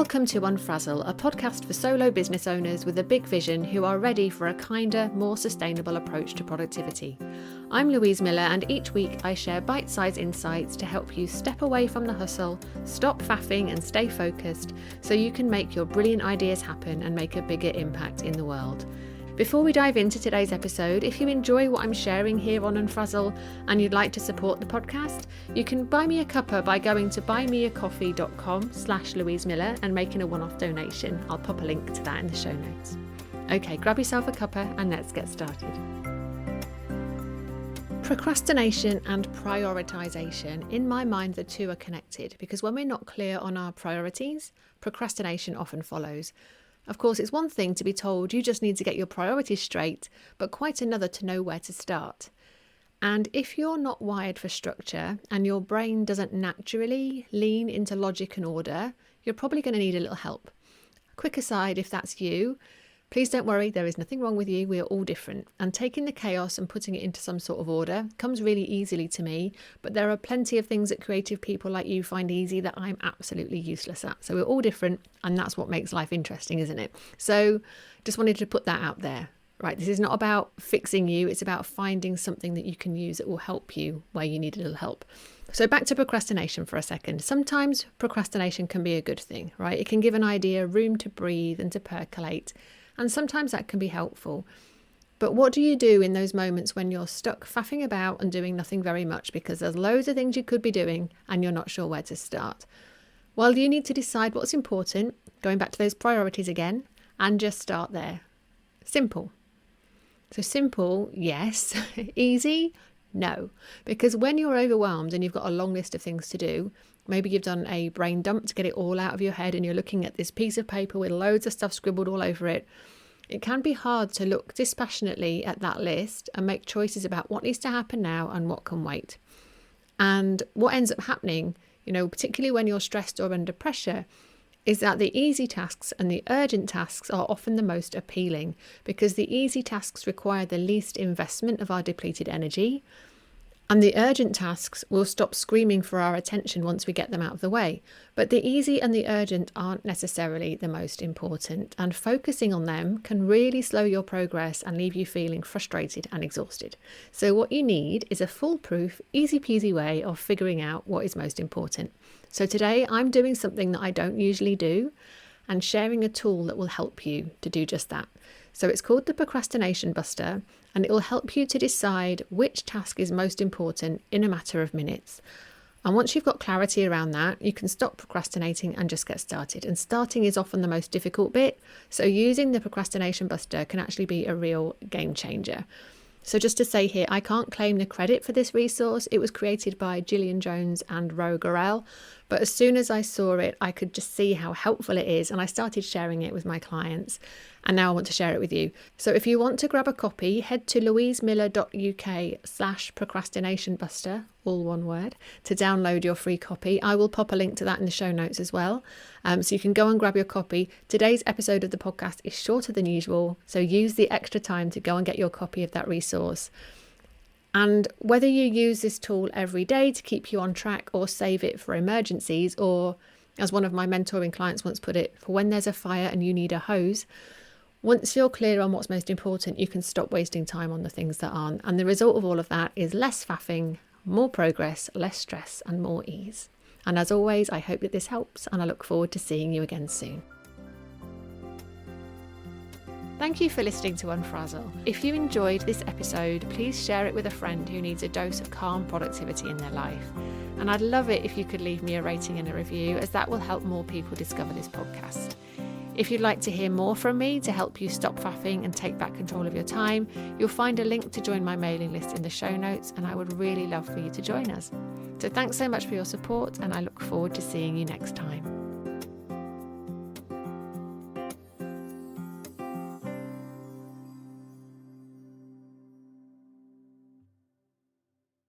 Welcome to Unfrazzle, a podcast for solo business owners with a big vision who are ready for a kinder, more sustainable approach to productivity. I'm Louise Miller, and each week I share bite-sized insights to help you step away from the hustle, stop faffing and stay focused so you can make your brilliant ideas happen and make a bigger impact in the world. Before we dive into today's episode, if you enjoy what I'm sharing here on Unfrazzle and you'd like to support the podcast, you can buy me a cuppa by going to buymeacoffee.com/Louise Miller and making a one-off donation. I'll pop a link to that in the show notes. Okay, grab yourself a cuppa and let's get started. Procrastination and prioritization, in my mind, the two are connected because when we're not clear on our priorities, procrastination often follows. Of course, it's one thing to be told you just need to get your priorities straight, but quite another to know where to start. And if you're not wired for structure and your brain doesn't naturally lean into logic and order, you're probably going to need a little help. Quick aside, if that's you, please don't worry, there is nothing wrong with you. We are all different. And taking the chaos and putting it into some sort of order comes really easily to me. But there are plenty of things that creative people like you find easy that I'm absolutely useless at. So we're all different. And that's what makes life interesting, isn't it? So just wanted to put that out there. Right, this is not about fixing you. It's about finding something that you can use that will help you where you need a little help. So back to procrastination for a second. Sometimes procrastination can be a good thing, right? It can give an idea room to breathe and to percolate. And sometimes that can be helpful. But what do you do in those moments when you're stuck faffing about and doing nothing very much because there's loads of things you could be doing and you're not sure where to start? Well, you need to decide what's important, going back to those priorities again, and just start there. Simple. So simple, yes. Easy, no. Because when you're overwhelmed and you've got a long list of things to do, maybe you've done a brain dump to get it all out of your head and you're looking at this piece of paper with loads of stuff scribbled all over it. It can be hard to look dispassionately at that list and make choices about what needs to happen now and what can wait. And what ends up happening, particularly when you're stressed or under pressure, is that the easy tasks and the urgent tasks are often the most appealing because the easy tasks require the least investment of our depleted energy. And the urgent tasks will stop screaming for our attention once we get them out of the way. But the easy and the urgent aren't necessarily the most important, and focusing on them can really slow your progress and leave you feeling frustrated and exhausted. So what you need is a foolproof, easy peasy way of figuring out what is most important. So today I'm doing something that I don't usually do and sharing a tool that will help you to do just that. So it's called the Procrastination Buster, and it will help you to decide which task is most important in a matter of minutes. And once you've got clarity around that, you can stop procrastinating and just get started. And starting is often the most difficult bit, so using the Procrastination Buster can actually be a real game changer. So just to say here, I can't claim the credit for this resource. It was created by Gillian Jones and Ro Gorel. But as soon as I saw it, I could just see how helpful it is. And I started sharing it with my clients. And now I want to share it with you. So if you want to grab a copy, head to louisemiller.uk/procrastinationbuster, all one word, to download your free copy. I will pop a link to that in the show notes as well. So you can go and grab your copy. Today's episode of the podcast is shorter than usual. So use the extra time to go and get your copy of that resource. And whether you use this tool every day to keep you on track or save it for emergencies, or as one of my mentoring clients once put it, for when there's a fire and you need a hose, once you're clear on what's most important, you can stop wasting time on the things that aren't. And the result of all of that is less faffing, more progress, less stress, and more ease. And as always, I hope that this helps, and I look forward to seeing you again soon. Thank you for listening to Unfrazzle. If you enjoyed this episode, please share it with a friend who needs a dose of calm productivity in their life. And I'd love it if you could leave me a rating and a review, as that will help more people discover this podcast. If you'd like to hear more from me to help you stop faffing and take back control of your time, you'll find a link to join my mailing list in the show notes, and I would really love for you to join us. So thanks so much for your support, and I look forward to seeing you next time.